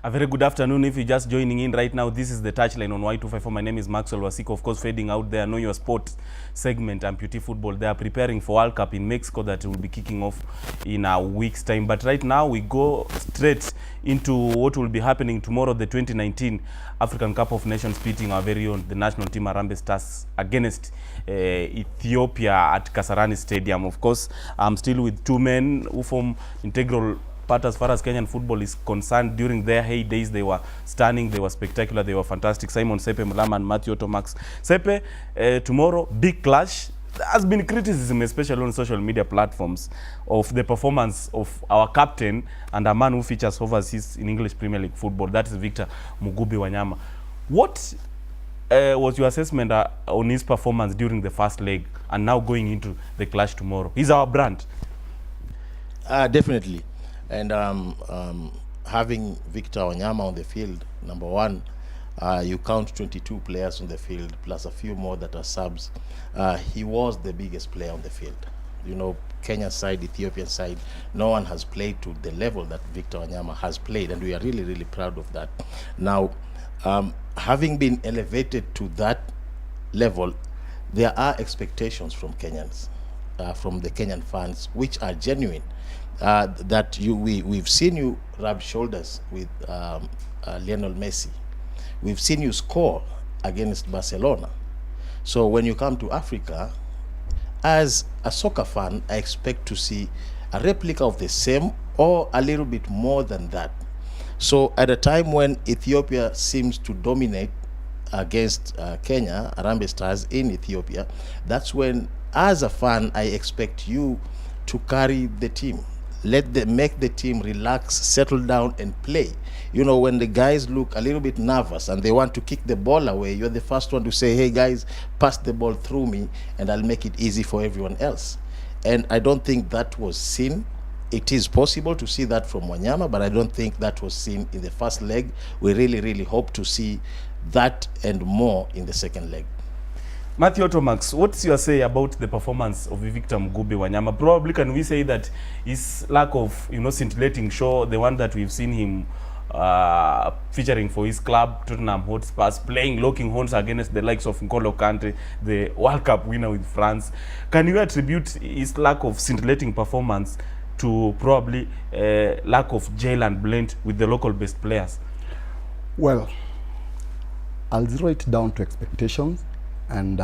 A very good afternoon. If you're just joining in right now, this is the touchline on Y254. My name is Maxwell Wasike, of course, fading out there. Know Your Sport segment, Amputee Football. They are preparing for World Cup in Mexico that will be kicking off in a week's time. But right now, we go straight into what will be happening tomorrow, the 2019 African Cup of Nations, pitting our very own, the national team Harambee Stars against Ethiopia at Kasarani Stadium. Of course, I'm still with two men who form integral part as far as Kenyan football is concerned. During their heydays, they were stunning, they were spectacular, they were fantastic. Simon Sepe Mulama and Matthew Otomax. Sepe, tomorrow, big clash. There has been criticism, especially on social media platforms, of the performance of our captain and a man who features overseas in English Premier League football. That is Victor Mugubi Wanyama. What was your assessment on his performance during the first leg and now going into the clash tomorrow? He's our brand. Definitely. And having Victor Wanyama on the field, number one, you count 22 players on the field, plus a few more that are subs. He was the biggest player on the field. You know, Kenya side, Ethiopian side, no one has played to the level that Victor Wanyama has played, and we are really, really proud of that. Now, having been elevated to that level, there are expectations from Kenyans, from the Kenyan fans, which are genuine. That we've seen you rub shoulders with Lionel Messi. We've seen you score against Barcelona. So when you come to Africa, as a soccer fan, I expect to see a replica of the same or a little bit more than that. So at a time when Ethiopia seems to dominate against Kenya, Harambee Stars in Ethiopia, that's when, as a fan, I expect you to carry the team. Make the team relax, settle down and play. You know, when the guys look a little bit nervous and they want to kick the ball away, you're the first one to say, hey guys, pass the ball through me and I'll make it easy for everyone else. And I don't think that was seen. It is possible to see that from Wanyama, but I don't think that was seen in the first leg. We really, really hope to see that and more in the second leg. Matthew Otomax, what's your say about the performance of Victor Mugubi Wanyama? Probably can we say that his lack of, scintillating show, the one that we've seen him featuring for his club, Tottenham Hotspurs, playing locking horns against the likes of N'Golo Kante, the World Cup winner with France. Can you attribute his lack of scintillating performance to probably lack of gel and blend with the local-based players? Well, I'll zero it down to expectations. And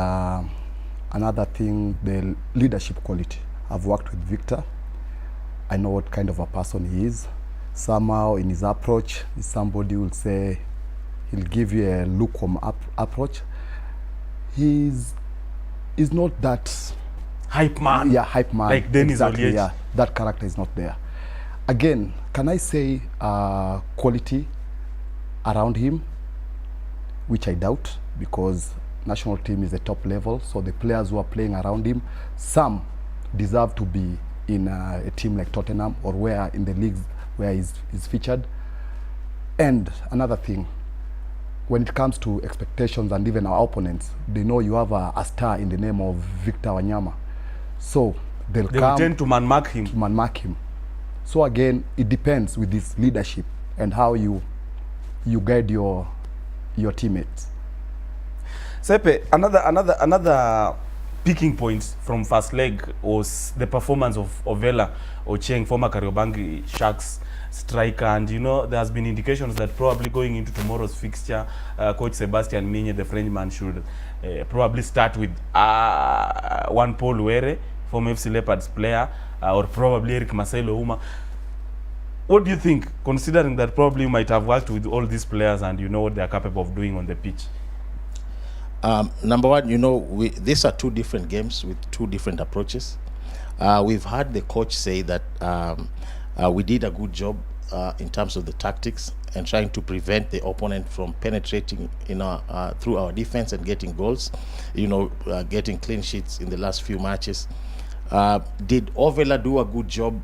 another thing, the leadership quality. I've worked with Victor. I know what kind of a person he is. Somehow in his approach, somebody will say, he'll give you a lukewarm approach. He's not that hype man. Yeah, hype man. Like Dennis exactly, Oliech. yeah, that character is not there. Again, can I say quality around him, which I doubt, because national team is the top level, so the players who are playing around him, some deserve to be in a team like Tottenham or where in the leagues where he's featured. And another thing, when it comes to expectations and even our opponents, they know you have a star in the name of Victor Wanyama, so they tend to man-mark him. So again, it depends with this leadership and how you guide your teammates. Sepe, another picking point from first leg was the performance of Ovela Ocheng, former Kariobangi Sharks striker, and there has been indications that probably going into tomorrow's fixture, Coach Sebastian Minye, the Frenchman, should probably start with one Paul Were, former FC Leopards player, or probably Eric Marcelo Uma. What do you think, considering that probably you might have worked with all these players and you know what they are capable of doing on the pitch? Number one, these are two different games with two different approaches. We've heard the coach say that we did a good job in terms of the tactics and trying to prevent the opponent from penetrating through our defense and getting goals, getting clean sheets in the last few matches. Did Ovela do a good job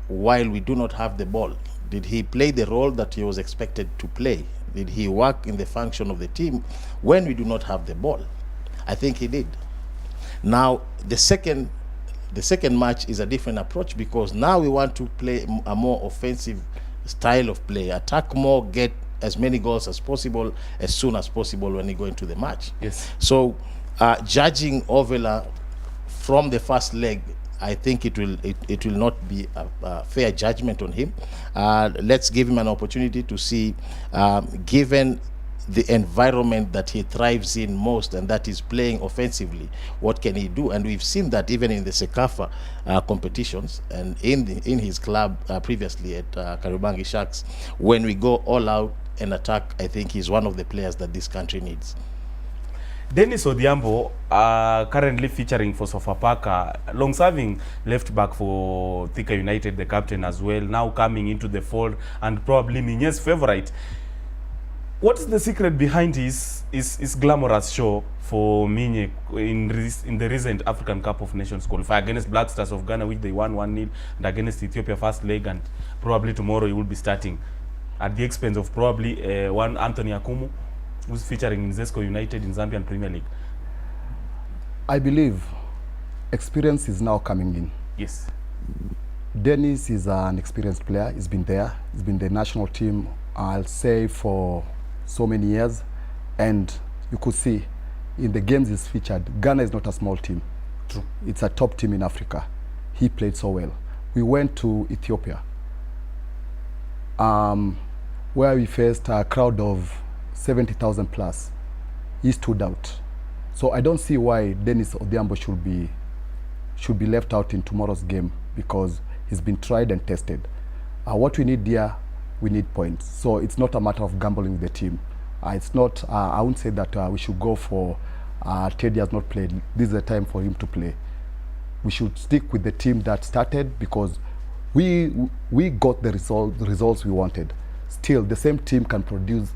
while we do not have the ball? Did he play the role that he was expected to play? Did he work in the function of the team when we do not have the ball? I think he did. Now, the second match is a different approach, because now we want to play a more offensive style of play. Attack more, get as many goals as possible, as soon as possible when you go into the match. Yes. So, judging Ovela from the first leg, I think it will not be a fair judgment on him. Let's give him an opportunity to see, given the environment that he thrives in most, and that is playing offensively, what can he do? And we've seen that even in the Sekafa competitions and in his club previously at Kariobangi Sharks. When we go all out and attack, I think he's one of the players that this country needs. Dennis Odhiambo, currently featuring for Sofapaka, long-serving left-back for Thika United, the captain as well, now coming into the fold and probably Minye's favourite. What's the secret behind his glamorous show for Minye in the recent African Cup of Nations qualifier against Black Stars of Ghana, which they won 1-0, and against Ethiopia first leg, and probably tomorrow he will be starting at the expense of probably one Anthony Akumu, who's featuring in Zesco United in Zambian Premier League? I believe experience is now coming in. Yes. Dennis is an experienced player. He's been there. He's been the national team, I'll say, for so many years. And you could see in the games he's featured, Ghana is not a small team. True. It's a top team in Africa. He played so well. We went to Ethiopia, where we faced a crowd of 70,000 plus. He stood out. So I don't see why Dennis Odhiambo should be left out in tomorrow's game, because he's been tried and tested. What we need here, we need points. So it's not a matter of gambling with the team. It's not, I wouldn't say that we should go for Teddy has not played. This is the time for him to play. We should stick with the team that started, because we got the results we wanted. Still, the same team can produce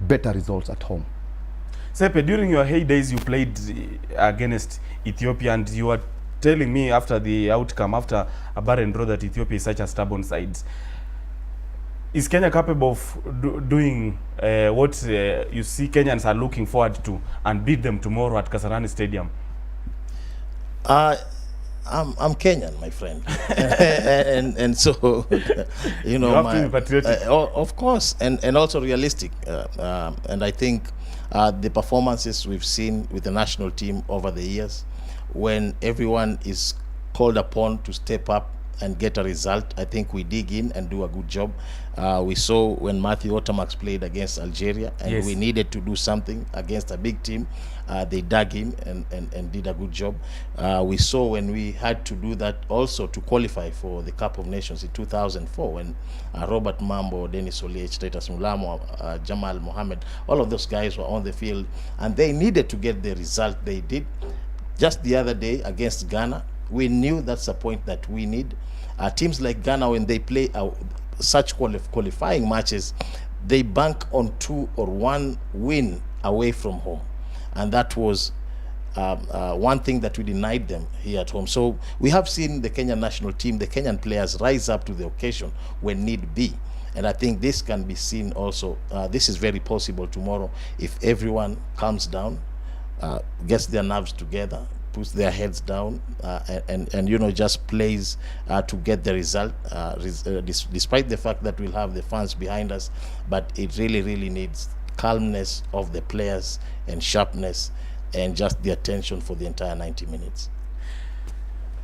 better results at home. Sepe, during your heydays, you played against Ethiopia, and you were telling me after the outcome, after a barren draw, that Ethiopia is such a stubborn side. Is Kenya capable of doing what you see Kenyans are looking forward to, and beat them tomorrow at Kasarani Stadium? I'm Kenyan, my friend, and so you know, you have to be patriotic. Of course, and also realistic. And I think the performances we've seen with the national team over the years, when everyone is called upon to step up and get a result, I think we dig in and do a good job. We saw when Matthew Otamax played against Algeria, and yes, we needed to do something against a big team. They dug in and did a good job. We saw when we had to do that also to qualify for the Cup of Nations in 2004, when Robert Mambo, Dennis Oliech, Titus Mulamo, Jamal Mohammed, all of those guys were on the field, and they needed to get the result they did. Just the other day against Ghana, we knew that's a point that we need. Teams like Ghana, when they play such qualifying matches, they bank on 2 or 1 win away from home. And that was one thing that we denied them here at home. So we have seen the Kenyan national team, the Kenyan players rise up to the occasion when need be. And I think this can be seen also. This is very possible tomorrow if everyone calms down, gets their nerves together, puts their heads down, and you know, just plays to get the result, despite the fact that we'll have the fans behind us. But it really needs calmness of the players and sharpness and just the attention for the entire 90 minutes.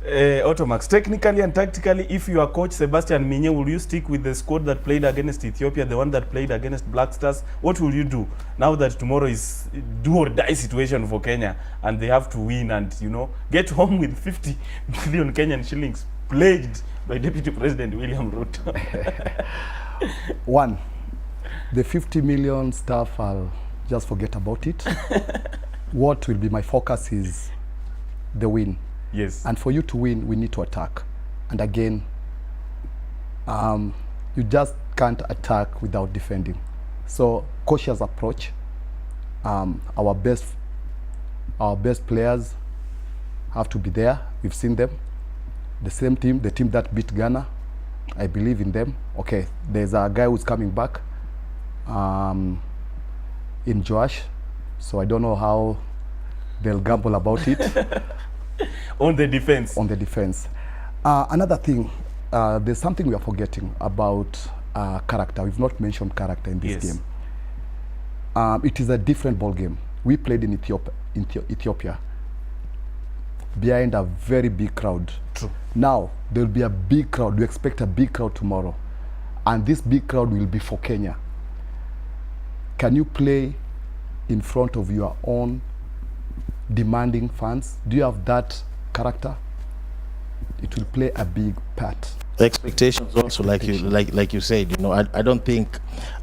Otomax, technically and tactically, if you are coach Sebastian Minye, will you stick with the squad that played against Ethiopia, the one that played against Black Stars? What will you do now that tomorrow is do or die situation for Kenya, and they have to win and, you know, get home with 50 billion Kenyan shillings pledged by Deputy President William Ruto? One, the 50 million stuff, I'll just forget about it. What will be my focus is the win. Yes. And for you to win, we need to attack. And again, you just can't attack without defending. So cautious approach. Our best players have to be there. We've seen them. The same team, the team that beat Ghana, I believe in them. Okay, there's a guy who's coming back in Josh. So I don't know how they'll gamble about it. On the defense. On the defense. Another thing, there's something we are forgetting about character. We've not mentioned character in this Yes. game. It is a different ball game. We played in Ethiopia behind a very big crowd. True. Now there will be a big crowd. We expect a big crowd tomorrow, and this big crowd will be for Kenya. Can you play in front of your own demanding fans? Do you have that character? It will play a big part. The expectations also, like you said, you know, I don't think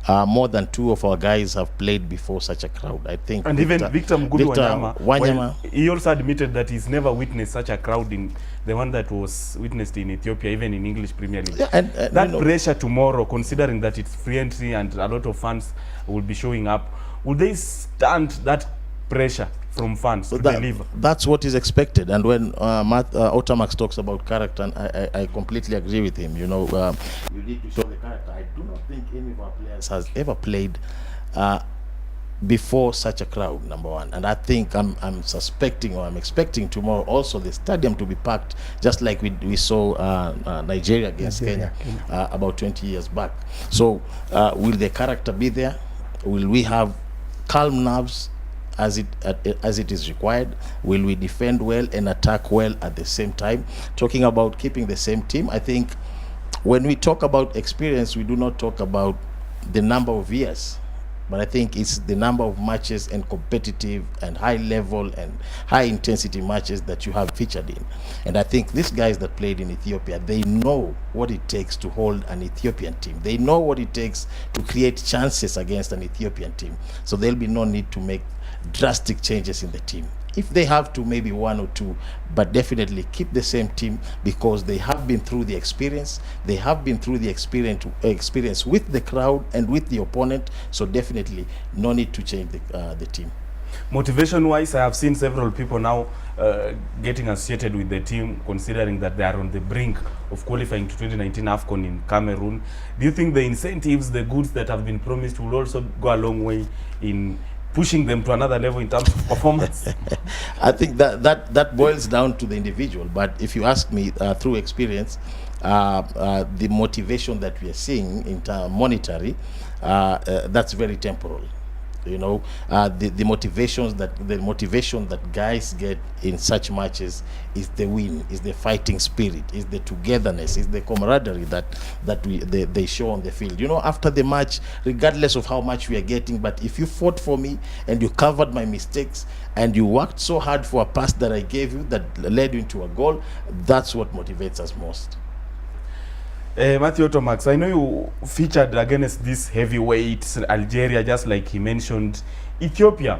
more than 2 of our guys have played before such a crowd. I think, And even Victor Mgudu Wanyama, Wanyama, well, he also admitted that he's never witnessed such a crowd in the one that was witnessed in Ethiopia, even in English Premier League. yeah, and That you know, pressure tomorrow, considering that it's free entry and a lot of fans will be showing up, will they stand that pressure from fans to deliver? that's what is expected. And when Otamax talks about character, and I completely agree with him. You know, you need to show the character. I do not think any of our players has ever played before such a crowd, number one. And I think I'm suspecting, or I'm expecting tomorrow also the stadium to be packed, just like we saw Nigeria against Kenya about 20 years back. So will the character be there? Will we have calm nerves as it is required? Will we defend well and attack well at the same time? Talking about keeping the same team, I think when we talk about experience, we do not talk about the number of years, but I think it's the number of matches and competitive and high level and high intensity matches that you have featured in. And I think these guys that played in Ethiopia, they know what it takes to hold an Ethiopian team. They know what it takes to create chances against an Ethiopian team. So there'll be no need to make drastic changes in the team. If they have to, maybe 1 or 2, but definitely keep the same team, because they have been through the experience. They have been through the experience with the crowd and with the opponent. So definitely no need to change the team. Motivation wise, I have seen several people now getting associated with the team, considering that they are on the brink of qualifying to 2019 AFCON in Cameroon. Do you think the incentives, the goods that have been promised, will also go a long way in pushing them to another level in terms of performance? I think that boils down to the individual. But if you ask me, through experience, the motivation that we are seeing in monetary, that's very temporal. You know, the motivation that guys get in such matches is the win, is the fighting spirit, is the togetherness, is the camaraderie that they show on the field. You know, after the match, regardless of how much we are getting, but if you fought for me and you covered my mistakes and you worked so hard for a pass that I gave you that led you into a goal, that's what motivates us most. Matthew Otomax, I know you featured against this heavyweight Algeria, just like he mentioned. Ethiopia,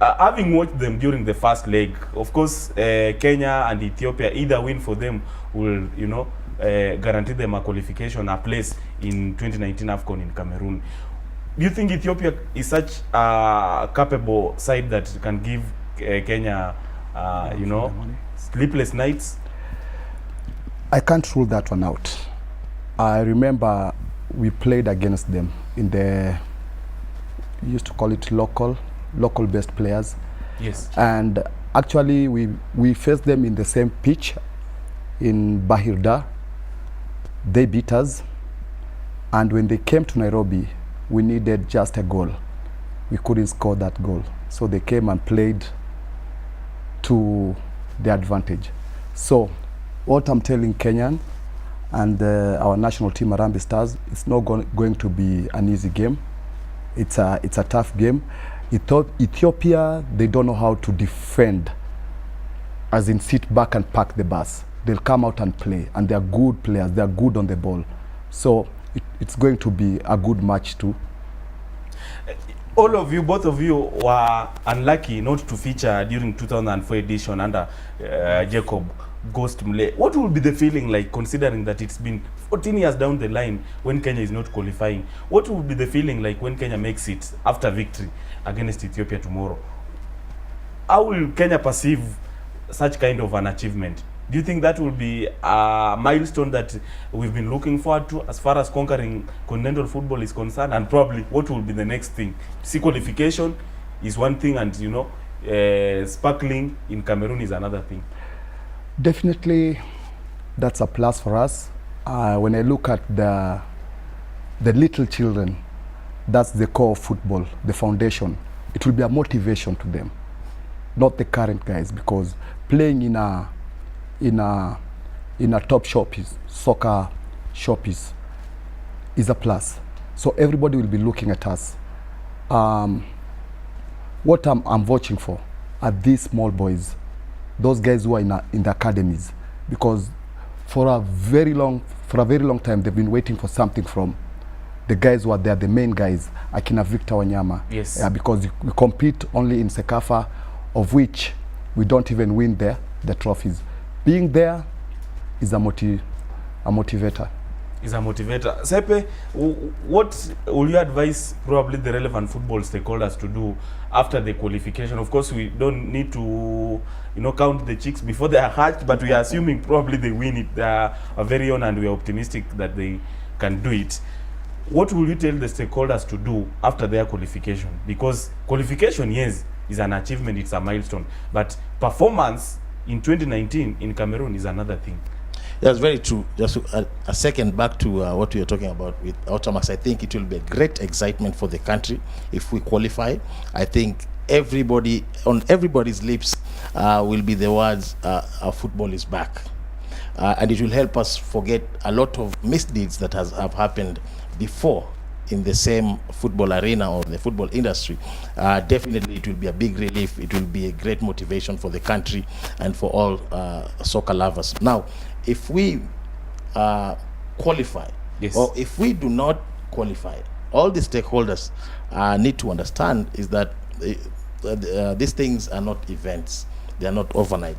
having watched them during the first leg, of course, Kenya and Ethiopia, either win for them will, you know, guarantee them a qualification, a place in 2019 AFCON in Cameroon. Do you think Ethiopia is such a capable side that can give Kenya, you know, sleepless nights? I can't rule that one out. I remember we played against them in the, we used to call it local best players. Yes. And actually we faced them in the same pitch in Bahir Dar. They beat us. And when they came to Nairobi, we needed just a goal. We couldn't score that goal. So they came and played to their advantage. So what I'm telling Kenyan and our national team, Harambee Stars, it's not going to be an easy game. It's a tough game. Ethiopia, they don't know how to defend, as in sit back and park the bus. They'll come out and play, and they're good players. They're good on the ball. So it's going to be a good match too. All of you, both of you, were unlucky not to feature during 2004 edition under Jacob Ghost Mle. What will be the feeling like, considering that it's been 14 years down the line when Kenya is not qualifying? What will be the feeling like when Kenya makes it after victory against Ethiopia tomorrow? How will Kenya perceive such kind of an achievement? Do you think that will be a milestone that we've been looking forward to as far as conquering continental football is concerned? And probably what will be the next thing? See, qualification is one thing, and you know, sparkling in Cameroon is another thing. Definitely, that's a plus for us. When I look at the the little children, that's the core of football, the foundation. It will be a motivation to them, not the current guys, because playing in a top shop is soccer shop is a plus. So everybody will be looking at us. What I'm watching for are these small boys, those guys who are in the academies, because for a very long time they've been waiting for something from the guys who are there, the main guys, Akina Victor Wanyama. Yes. Because we compete only in Sekafa, of which we don't even win the trophies. Being there is a motivator. Is a motivator. Sepe, what will you advise probably the relevant football stakeholders to do after the qualification? Of course, we don't need to, count the chicks before they are hatched, but we are assuming probably they win it. They are very on, and we are optimistic that they can do it. What will you tell the stakeholders to do after their qualification? Because qualification, yes, is an achievement, it's a milestone, but performance in 2019 in Cameroon is another thing. That's very true. Just a second back to what we were talking about with Automax. I think it will be a great excitement for the country if we qualify. I think on everybody's lips will be the words, our football is back. And it will help us forget a lot of misdeeds that have happened before in the same football arena or the football industry. Definitely it will be a big relief. It will be a great motivation for the country and for all soccer lovers. Now, if we qualify, yes, or if we do not qualify, all the stakeholders need to understand is that these things are not events. They are not overnight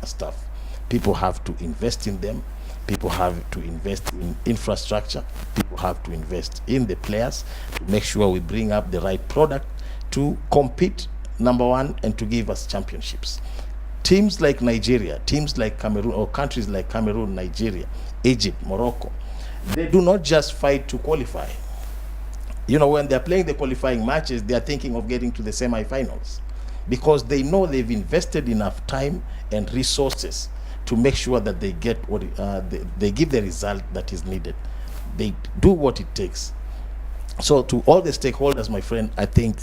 stuff. People have to invest in them. People have to invest in infrastructure. People have to invest in the players to make sure we bring up the right product to compete, number one, and to give us championships. Teams like Nigeria, teams like Cameroon, or countries like Cameroon, Nigeria, Egypt, Morocco, they do not just fight to qualify. When they're playing the qualifying matches, they're thinking of getting to the semi-finals because they know they've invested enough time and resources to make sure that they get what they give the result that is needed. They do what it takes. So to all the stakeholders, my friend, I think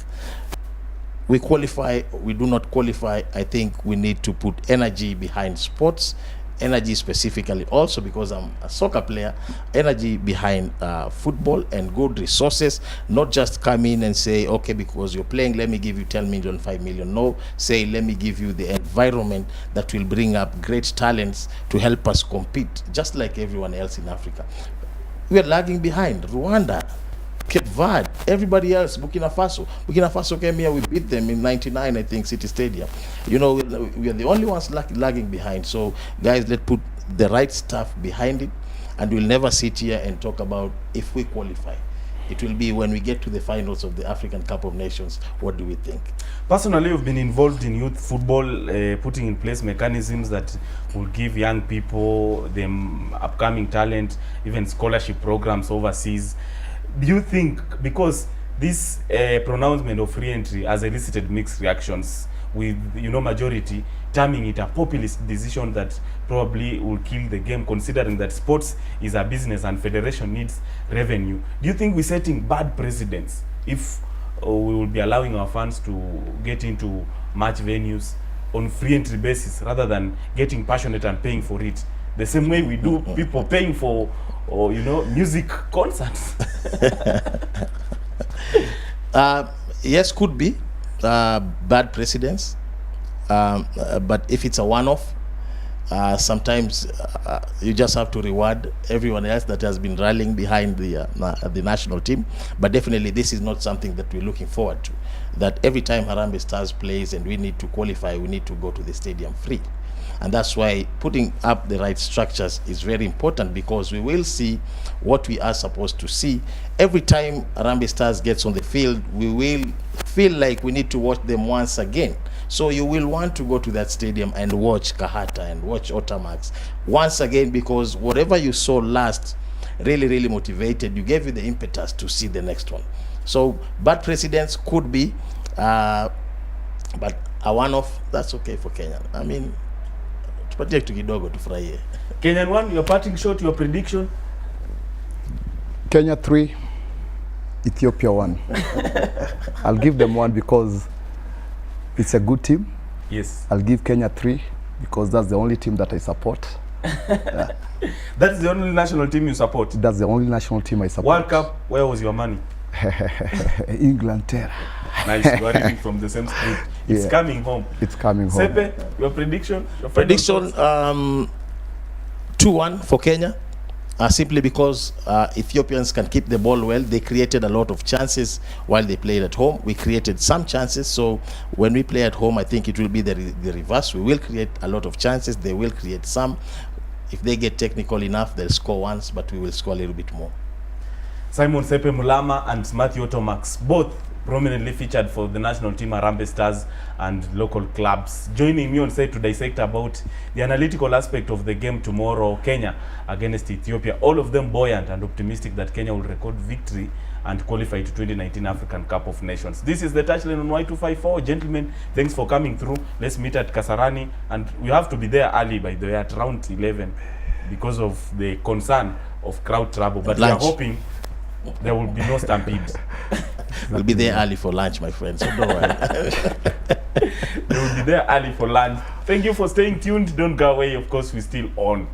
we qualify, we do not qualify, I think we need to put energy behind sports, energy specifically also because I'm a soccer player, energy behind football and good resources, not just come in and say, okay, because you're playing, let me give you 10 million, 5 million. No, say, let me give you the environment that will bring up great talents to help us compete, just like everyone else in Africa. We are lagging behind. Rwanda, Cape Verde, everybody else, Burkina Faso came here, we beat them in 99, I think, City Stadium. We are the only ones lagging behind. So guys, let's put the right stuff behind it, and we'll never sit here and talk about if we qualify. It will be when we get to the finals of the African Cup of Nations, what do we think? Personally, you've been involved in youth football, putting in place mechanisms that will give young people, them upcoming talent, even scholarship programs overseas. Do you think, because this pronouncement of re-entry has elicited mixed reactions, with majority terming it a populist decision that probably will kill the game, considering that sports is a business and federation needs revenue? Do you think we're setting bad precedents if we will be allowing our fans to get into match venues on free entry basis rather than getting passionate and paying for it, the same way we do people paying for music concerts? Yes, could be bad precedents, but if it's a one-off, sometimes you just have to reward everyone else that has been rallying behind the national team. But definitely this is not something that we're looking forward to, that every time Harambee Stars plays and we need to qualify, we need to go to the stadium free. And that's why putting up the right structures is very important, because we will see what we are supposed to see. Every time Harambee Stars gets on the field, we will feel like we need to watch them once again. So you will want to go to that stadium and watch Kahata and watch Otamax once again, because whatever you saw last really motivated you, gave you the impetus to see the next one. So bad precedents could be, but a one-off, that's okay for Kenya. I mean, tupatie kitu kidogo tufurahie. Kenyan one, your parting shot, your prediction? Kenya 3, Ethiopia 1. I'll give them 1 because it's a good team. Yes. I'll give Kenya 3 because that's the only team that I support. That's the only national team you support? That's the only national team I support. World Cup, where was your money? England Terra. Nice, you are reading from the same script. It's coming home. It's coming home. Sepe, your prediction? Your Prediction 2-1 for Kenya. Simply because Ethiopians can keep the ball well. They created a lot of chances while they played at home. We created some chances. So when we play at home, I think it will be the reverse. We will create a lot of chances. They will create some. If they get technical enough, they'll score once, but we will score a little bit more. Simon Sepe Mulama and Matthew Otomax, both prominently featured for the national team Harambee Stars and local clubs, joining me on site to dissect about the analytical aspect of the game tomorrow, Kenya against Ethiopia. All of them buoyant and optimistic that Kenya will record victory and qualify to 2019 African Cup of Nations. This is the touchline on Y254. Gentlemen, thanks for coming through. Let's meet at Kasarani, and we have to be there early, by the way, at around 11 because of the concern of crowd trouble. But we are hoping there will be no stampede. We'll be there early for lunch, my friends, so don't worry. They will be there early for lunch. Thank you for staying tuned. Don't go away. Of course, we're still on.